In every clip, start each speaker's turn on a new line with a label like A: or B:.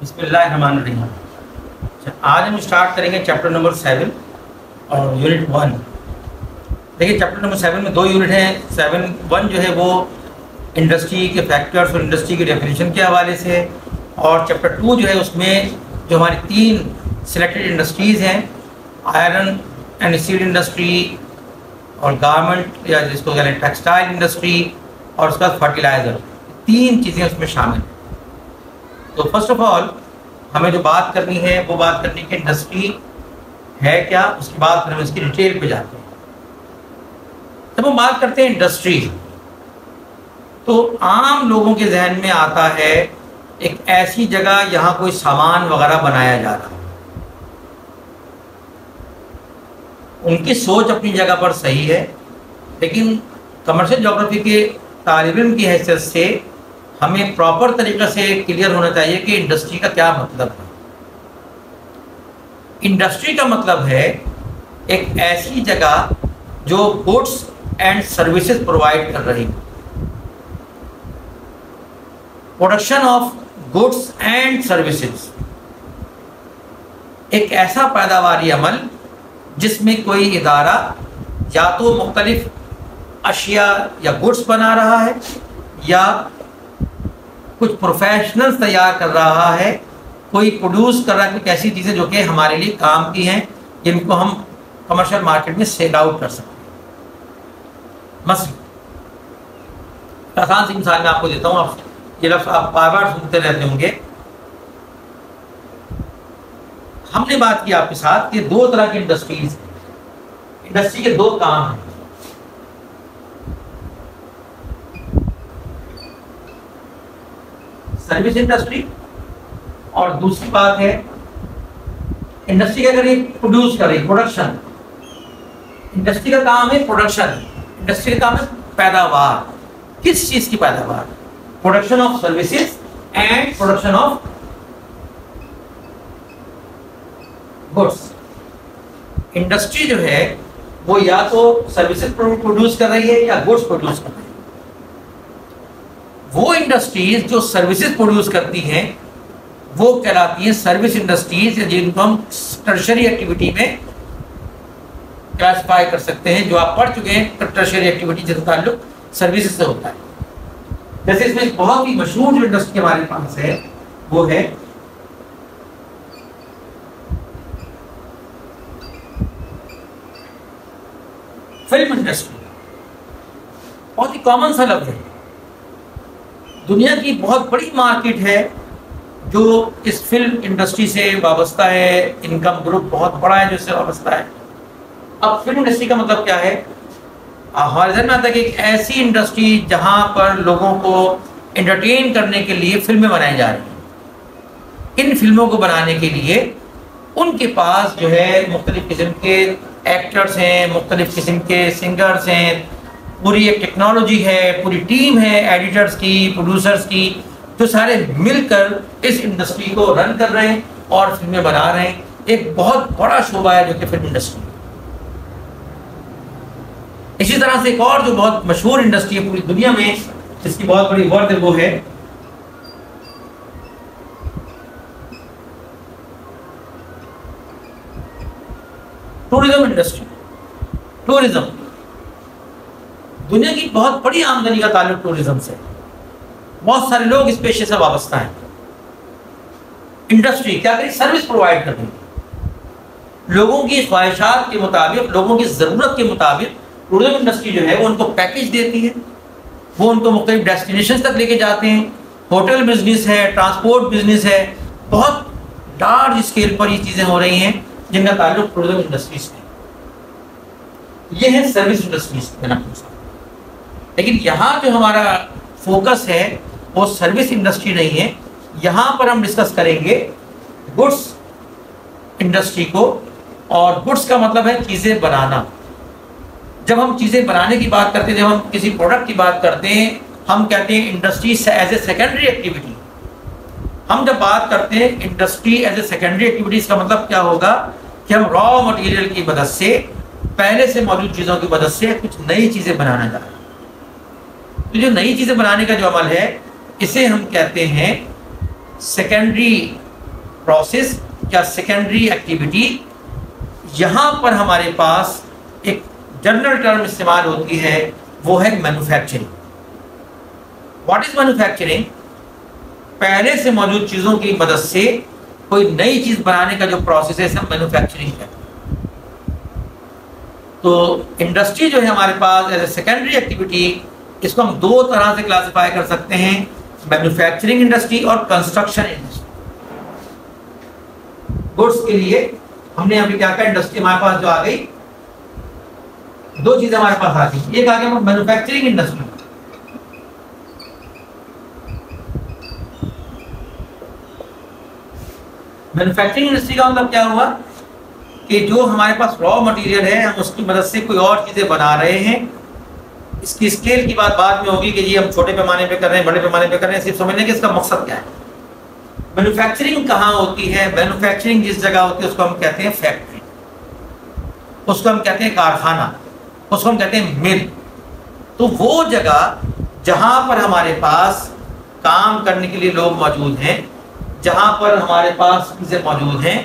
A: बिस्मिल्लाहिर्रहमानिर्रहीम। आज हम स्टार्ट करेंगे चैप्टर नंबर 7 और यूनिट 1। देखिए चैप्टर नंबर 7 में 2 यूनिट हैं। 7.1 जो है वो इंडस्ट्री के फैक्टर्स और इंडस्ट्री की डेफिनेशन के हवाले से है, और चैप्टर 2 जो है उसमें जो हमारी 3 सिलेक्टेड इंडस्ट्रीज़ हैं, आयरन एंड स्टील इंडस्ट्री और गारमेंट या जिसको कहते हैं टेक्सटाइल इंडस्ट्री, और उसके बाद फर्टिलाइज़र, 3 चीज़ें उसमें शामिल हैं। तो फर्स्ट ऑफ ऑल हमें जो बात करनी है वो बात करनी है कि इंडस्ट्री है क्या, उसके बाद फिर हम इसकी डिटेल पे जाते हैं। जब हम बात करते हैं इंडस्ट्री तो आम लोगों के जहन में आता है एक ऐसी जगह यहाँ कोई सामान वगैरह बनाया जा रहा है। उनकी सोच अपनी जगह पर सही है, लेकिन कमर्शियल ज्योग्राफी के तालिब इल्म की हैसियत से हमें प्रॉपर तरीक़े से क्लियर होना चाहिए कि इंडस्ट्री का क्या मतलब है। इंडस्ट्री का मतलब है एक ऐसी जगह जो गुड्स एंड सर्विसेज प्रोवाइड कर रही है, production of goods and services, एक ऐसा पैदावारी अमल जिसमें कोई इदारा या तो मुख्तलिफ अशिया या गुड्स बना रहा है या कुछ प्रोफेशनल्स तैयार कर रहा है, कोई प्रोड्यूस कर रहा है कुछ ऐसी चीज़ें जो कि हमारे लिए काम की हैं, जिनको हम कमर्शियल मार्केट में सेल आउट कर सकते हैं। मसलन आसान सी मिसाल मैं आपको देता हूँ, आप ये लफ्ज़ आप बार बार सुनते रहते होंगे। हमने बात की आपके साथ कि 2 तरह की इंडस्ट्रीज हैं। इंडस्ट्री के 2 काम हैं, सर्विस इंडस्ट्री, और दूसरी बात है इंडस्ट्री का अगर ये प्रोड्यूस कर रही, प्रोडक्शन। इंडस्ट्री का काम है प्रोडक्शन, इंडस्ट्री का काम है पैदावार। किस चीज की पैदावार? Production of services and production of goods. Industry जो है वो या तो सर्विसेज प्रोड्यूस कर रही है या गुड्स प्रोड्यूस कर रही है। वो इंडस्ट्रीज जो सर्विसेज प्रोड्यूस करती हैं वो कहलाती हैं सर्विस इंडस्ट्रीज, जिनको हम टर्शरी एक्टिविटी में क्लासिफाई कर सकते हैं। जो आप पढ़ चुके हैं टर्शरी एक्टिविटी जिसका ताल्लुक सर्विसेज से होता है। जैसे इसमें एक बहुत ही मशहूर जो इंडस्ट्री हमारे पास है वो है फिल्म इंडस्ट्री। बहुत ही कॉमन सा लफ्ज़ है, दुनिया की बहुत बड़ी मार्केट है जो इस फिल्म इंडस्ट्री से वाबस्ता है। इनकम ग्रुप बहुत बड़ा है जो इससे वाबस्ता है। अब फिल्म इंडस्ट्री का मतलब क्या है? हमारे ध्यान में आता है कि एक ऐसी इंडस्ट्री जहां पर लोगों को एंटरटेन करने के लिए फिल्में बनाई जा रही हैं। इन फिल्मों को बनाने के लिए उनके पास जो है मुख्तलिफ किस्म के एक्टर्स हैं, मुख्तलिफ किस्म के सिंगर्स हैं, पूरी एक टेक्नोलॉजी है, पूरी टीम है एडिटर्स की, प्रोड्यूसर्स की, जो सारे मिलकर इस इंडस्ट्री को रन कर रहे हैं और फिल्में बना रहे हैं। एक बहुत बड़ा शोबा है जो कि फिल्म इंडस्ट्री। इसी तरह से एक और जो बहुत मशहूर इंडस्ट्री है पूरी दुनिया में, जिसकी बहुत बड़ी वर्थ है, वो है टूरिज्म इंडस्ट्री। टूरिज्म, दुनिया की बहुत बड़ी आमदनी का ताल्लुक टूरिज्म से। बहुत सारे लोग इस पेशे से वाबस्ता हैं। इंडस्ट्री क्या करेगी? सर्विस प्रोवाइड कर देगी लोगों की ख्वाहिशात के मुताबिक, लोगों की ज़रूरत के मुताबिक। टूरिज्म इंडस्ट्री जो है वो उनको पैकेज देती है, वो उनको मुख्तलिफ डेस्टिनेशन तक लेके जाते हैं। होटल बिजनेस है, ट्रांसपोर्ट बिजनेस है, बहुत लार्ज स्केल पर ये चीज़ें हो रही हैं जिनका ताल्लुक टूरिज्म इंडस्ट्री से। ये है सर्विस इंडस्ट्रीज। लेकिन यहाँ जो हमारा फोकस है वो सर्विस इंडस्ट्री नहीं है। यहाँ पर हम डिस्कस करेंगे गुड्स इंडस्ट्री को, और गुड्स का मतलब है चीज़ें बनाना। जब हम चीज़ें बनाने की बात करते हैं, जब हम किसी प्रोडक्ट की बात करते हैं, हम कहते हैं industry as a secondary activity. हम जब बात करते हैं industry as a secondary activity, इसका मतलब क्या होगा कि हम रॉ मटेरियल की मदद से, पहले से मौजूद चीज़ों की मदद से कुछ नई चीज़ें बनाना जा रहे हैं। तो जो नई चीज़ें बनाने का जो अमल है, इसे हम कहते हैं सेकेंडरी प्रोसेस या सेकेंडरी एक्टिविटी, यहाँ पर हमारे पास एक जनरल टर्म इस्तेमाल होती है, वो है मैन्युफैक्चरिंग। What is manufacturing? पहले से मौजूद चीजों की मदद से कोई नई चीज बनाने का जो प्रोसेस है, सब मैन्युफैक्चरिंग है। तो इंडस्ट्री जो है हमारे पास एज ए सेकेंडरी एक्टिविटी, इसको हम दो तरह से क्लासिफाई कर सकते हैं, मैन्युफैक्चरिंग इंडस्ट्री और कंस्ट्रक्शन इंडस्ट्री। गुड्स के लिए हमने अभी क्या कहा, इंडस्ट्री हमारे पास जो आ गई, दो चीजें हमारे पास आ गई। एक आ गया मैन्युफैक्चरिंग इंडस्ट्री। मैन्युफैक्चरिंग इंडस्ट्री का मतलब क्या हुआ कि जो हमारे पास रॉ मटेरियल है, हम उसकी मदद से कोई और चीजें बना रहे हैं। इसकी स्केल की बात बाद में होगी कि जी हम छोटे पैमाने पे कर रहे हैं, बड़े पैमाने पे कर रहे हैं, सिर्फ समझने कि इसका मकसद क्या है। मैन्युफैक्चरिंग कहाँ होती है? मैन्युफैक्चरिंग जिस जगह होती है उसको हम कहते हैं फैक्ट्री, उसको हम कहते हैं कारखाना, उसको हम कहते हैं मिल। तो वो जगह जहां पर हमारे पास काम करने के लिए लोग मौजूद हैं, जहां पर हमारे पास चीजें मौजूद हैं,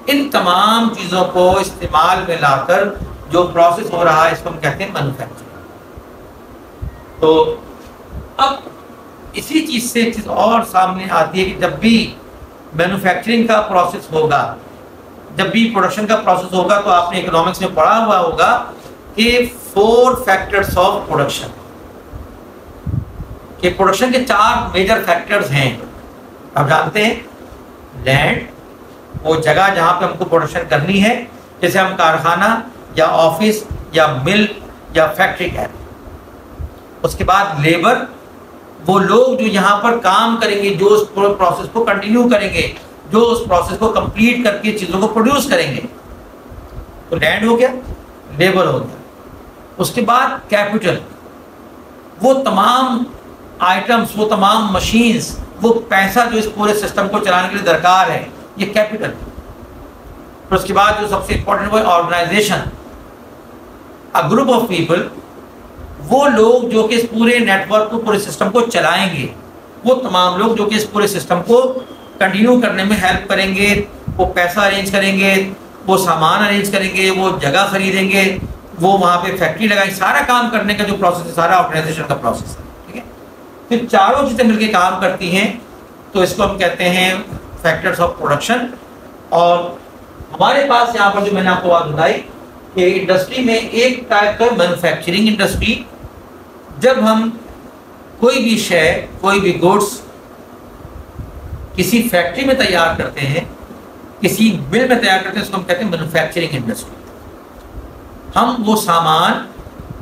A: इन तमाम चीजों को इस्तेमाल में लाकर जो प्रोसेस हो रहा है, इसको हम कहते हैं मैन्युफैक्चरिंग। तो अब इसी चीज से एक चीज और सामने आती है कि जब भी मैन्युफैक्चरिंग का प्रोसेस होगा, जब भी प्रोडक्शन का प्रोसेस होगा, तो आपने इकोनॉमिक्स में पढ़ा हुआ होगा कि 4 फैक्टर्स ऑफ प्रोडक्शन, कि प्रोडक्शन के 4 मेजर फैक्टर्स हैं। आप जानते हैं, लैंड, वो जगह जहां पे हमको प्रोडक्शन करनी है, जैसे हम कारखाना या ऑफिस या मिल या फैक्ट्री कह रहे हैं। उसके बाद लेबर, वो लोग जो यहाँ पर काम करेंगे, जो उस प्रोसेस को कंटिन्यू करेंगे, जो उस प्रोसेस को कंप्लीट करके चीजों को प्रोड्यूस करेंगे। तो लैंड हो गया, लेबर हो गया। उसके बाद कैपिटल, वो तमाम आइटम्स, वो तमाम मशीन्स, वो पैसा जो इस पूरे सिस्टम को चलाने के लिए दरकार है, ये कैपिटल। फिर उसके बाद जो सबसे इंपॉर्टेंट वो है organisation, a group of people, वो लोग जो कि इस पूरे नेटवर्क को, पूरे सिस्टम को चलाएंगे, वो तमाम लोग जो कि इस पूरे सिस्टम को कंटिन्यू करने में हेल्प करेंगे, वो पैसा अरेंज करेंगे, वो सामान अरेंज करेंगे, वो जगह खरीदेंगे, वो वहाँ पे फैक्ट्री लगाएंगे। सारा काम करने का जो प्रोसेस है, सारा ऑर्गेनाइजेशन का प्रोसेस है, ठीक है। फिर चारों चीजें मिलकर काम करती हैं, तो इसको हम कहते हैं फैक्टर्स ऑफ प्रोडक्शन। और हमारे पास यहाँ पर जो मैंने आपको बात बताई कि इंडस्ट्री में एक टाइप का मैन्युफैक्चरिंग इंडस्ट्री, जब हम कोई भी शय, कोई भी गुड्स किसी फैक्ट्री में तैयार करते हैं, किसी मिल में तैयार करते हैं, उसको हम कहते हैं मैन्युफैक्चरिंग इंडस्ट्री। हम वो सामान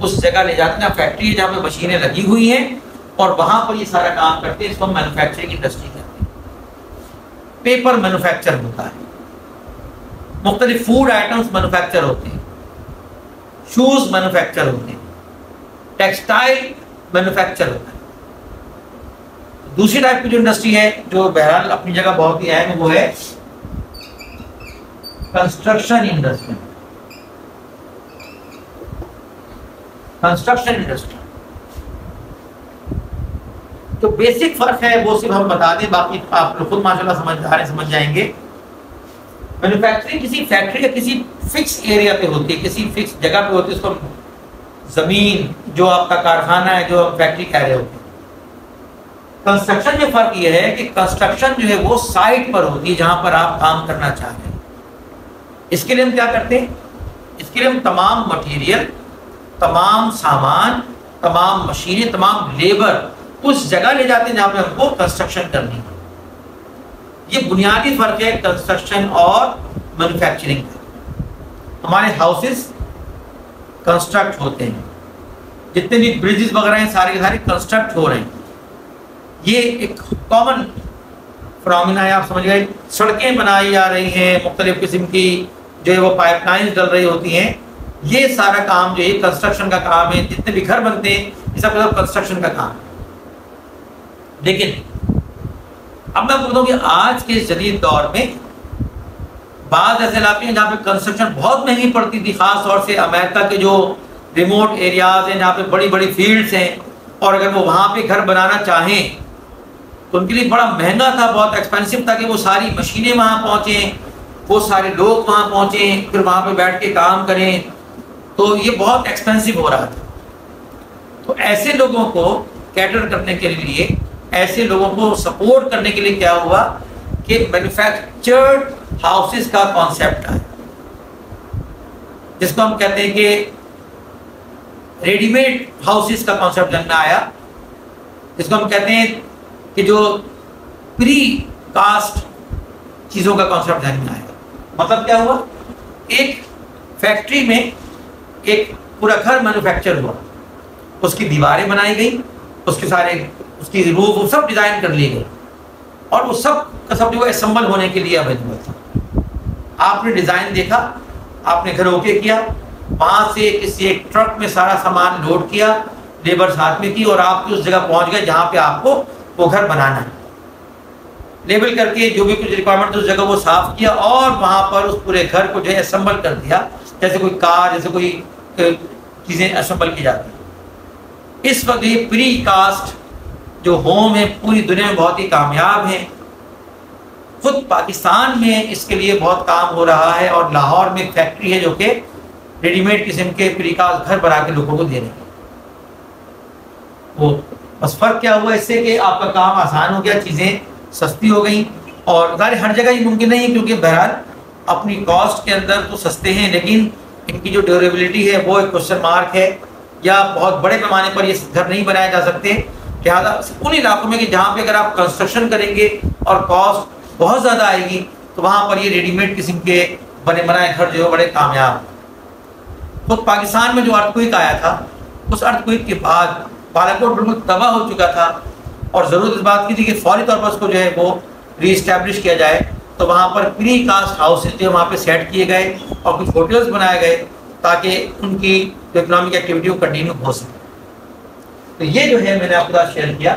A: उस जगह ले जाते हैं, फैक्ट्री जहाँ पे मशीनें लगी हुई हैं, और वहां पर ये सारा काम करते हैं, इसको हम मैन्युफैक्चरिंग इंडस्ट्री कहते हैं। पेपर मैन्युफैक्चर होता है, मुख्तलिफ फूड आइटम्स मैन्युफैक्चर होते हैं, शूज मैन्युफैक्चर होते हैं, टेक्सटाइल मैन्युफैक्चर होता है। दूसरी टाइप की जो इंडस्ट्री है, जो बहरहाल अपनी जगह बहुत ही अहम है, वो है कंस्ट्रक्शन इंडस्ट्री। कंस्ट्रक्शन इंडस्ट्री तो बेसिक फर्क है वो सिर्फ हम बता दें, बाकी आप लोग खुद माशाल्लाह समझ जाएंगे। मैन्युफैक्चरिंग किसी फैक्ट्री या किसी फिक्स एरिया पे होती है, किसी फिक्स जगह पे होती है, उसको जमीन जो आपका कारखाना है, जो फैक्ट्री कह रहे होते हैं। कंस्ट्रक्शन में फर्क यह है कि कंस्ट्रक्शन जो है वो साइट पर होती है, जहां पर आप काम करना चाह रहे हैं। इसके लिए हम क्या करते हैं? इसके लिए हम तमाम मटेरियल, तमाम सामान, तमाम मशीनें, तमाम लेबर उस जगह ले जाते हैं जहां पे हमको कंस्ट्रक्शन करनी है। ये बुनियादी फर्क है कंस्ट्रक्शन और मैन्युफैक्चरिंग का। हमारे हाउसेस कंस्ट्रक्ट होते हैं, जितने भी ब्रिजेस वगैरह हैं सारे के सारे कंस्ट्रक्ट हो रहे हैं। ये एक कॉमन फिनोमेना है, आप समझ गए। सड़कें बनाई जा रही हैं, मुख्तलिफ किस्म की जो है वो पाइपलाइंस डल रही होती हैं। ये सारा काम जो है कंस्ट्रक्शन का काम है। जितने भी घर बनते हैं ये सब कंस्ट्रक्शन का काम है। लेकिन अब मैं बोलता हूँ कि आज के जदीद दौर में बाद ऐसे इलाके हैं जहाँ पे कंस्ट्रक्शन बहुत महंगी पड़ती थी, खास तौर से अमेरिका के जो रिमोट एरियाज हैं जहाँ पे बड़ी बड़ी फील्ड्स हैं, और अगर वो वहाँ पे घर बनाना चाहें तो उनके लिए बड़ा महंगा था, बहुत एक्सपेंसिव था कि वो सारी मशीनें वहाँ पहुँचें, वो सारे लोग वहाँ पहुँचें, फिर वहाँ पे बैठ के काम करें, तो ये बहुत एक्सपेंसिव हो रहा था। तो ऐसे लोगों को कैटर करने के लिए, ऐसे लोगों को सपोर्ट करने के लिए क्या हुआ कि मैन्युफैक्चर्ड हाउसेस का कॉन्सेप्ट आया, जिसको हम कहते हैं कि रेडीमेड हाउसेस का कॉन्सेप्ट जन्म में आया, जिसको हम कहते हैं कि जो प्री कास्ट चीज़ों का कॉन्सेप्ट जन्म में आया। मतलब क्या हुआ, एक फैक्ट्री में एक पूरा घर मैन्युफैक्चर हुआ, उसकी दीवारें बनाई गई, उसकी रूफ सब डिजाइन कर ली गई, और वो सब का सब जो असेंबल होने के लिए अवेलेबल था। आपने डिजाइन देखा, आपने घर ओके किया, वहां से किसी एक ट्रक में सारा सामान लोड किया, लेबर साथ में की, और आप उस जगह पहुंच गए जहां पे आपको वो घर बनाना है। लेबल करके जो भी कुछ रिक्वायरमेंट उस जगह वो साफ किया, और वहां पर उस पूरे घर को जो है असेंबल कर दिया, जैसे कोई कार, जैसे कोई चीजें असेंबल की जाती है। इस वक्त ये प्री कास्ट जो होम है पूरी दुनिया में बहुत ही कामयाब है। खुद पाकिस्तान में इसके लिए बहुत काम हो रहा है, और लाहौर में एक फैक्ट्री है जो कि रेडीमेड किस्म के प्री कास्ट घर बना के लोगों को दे रही है। वो बस फर्क क्या हुआ इससे कि आपका काम आसान हो गया, चीज़ें सस्ती हो गई, और ज़ाहिर हर जगह ये मुमकिन नहीं है, क्योंकि बहरहाल अपनी कॉस्ट के अंदर तो सस्ते हैं, लेकिन इनकी जो ड्यूरेबिलिटी है वो एक क्वेश्चन मार्क है, या बहुत बड़े पैमाने पर ये घर नहीं बनाए जा सकते। लिहाजा उन इलाकों में कि जहाँ पे अगर आप कंस्ट्रक्शन करेंगे और कॉस्ट बहुत ज़्यादा आएगी, तो वहाँ पर ये रेडीमेड किस्म के बने बनाए घर जो है बड़े कामयाब। तो पाकिस्तान में जो अर्थक्वेक आया था, उस अर्थक्वेक के बाद बालाकोट बिल्कुल तबाह हो चुका था, और ज़रूरत इस बात की थी कि फौरी तौर पर उसको जो है वो रीइस्टेब्लिश किया जाए। तो वहाँ पर प्री कास्ट हाउसेज जो वहाँ पे सेट किए गए, और कुछ होटल्स बनाए गए, ताकि उनकी जो इकोनॉमिक एक्टिविटी वो कंटिन्यू हो सके। तो ये जो है मैंने आपके साथ शेयर किया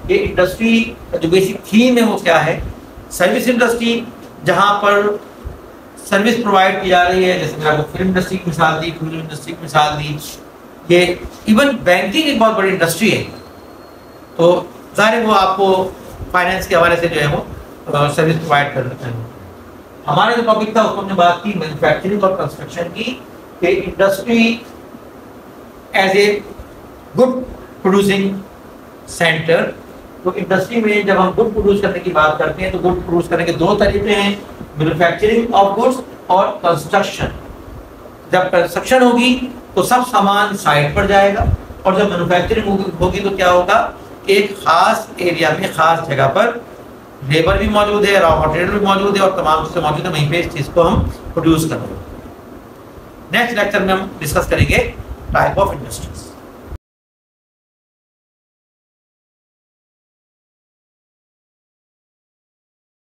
A: कि इंडस्ट्री जो बेसिक थीम है वो क्या है। सर्विस इंडस्ट्री, जहाँ पर सर्विस प्रोवाइड की जा रही है, जैसे मैंने आपको फिल्म इंडस्ट्री की मिसाल दी, फिल्म इंडस्ट्री की मिसाल दी, ये इवन बैंकिंग एक बहुत बड़ी इंडस्ट्री है। तो ज़ाहिर वो आपको फाइनेंस के हवाले से जो है वो सर्विस प्रोवाइड कर देते हैं। हमारा जो टॉपिक था उसको हमने बात की मैन्युफैक्चरिंग और कंस्ट्रक्शन की, कि industry as a good producing centre. तो इंडस्ट्री में जब हम गुड प्रोड्यूस करने की बात करते हैं, तो गुड प्रोड्यूस करने के दो तरीके हैं, मैन्युफैक्चरिंग ऑफ गुड्स और कंस्ट्रक्शन। जब कंस्ट्रक्शन होगी तो सब सामान साइट पर जाएगा, और जब मैन्युफैक्चरिंग होगी तो क्या होगा, एक खास एरिया में खास जगह पर लेबर भी मौजूद है, रॉ मटेरियल भी मौजूद है, और तमाम चीज़ें मौजूद है, वहीं पे इस चीज़ को हम प्रोड्यूस कर रहे हैं। नेक्स्ट लेक्चर में हम डिस्कस करेंगे टाइप ऑफ इंडस्ट्रीज।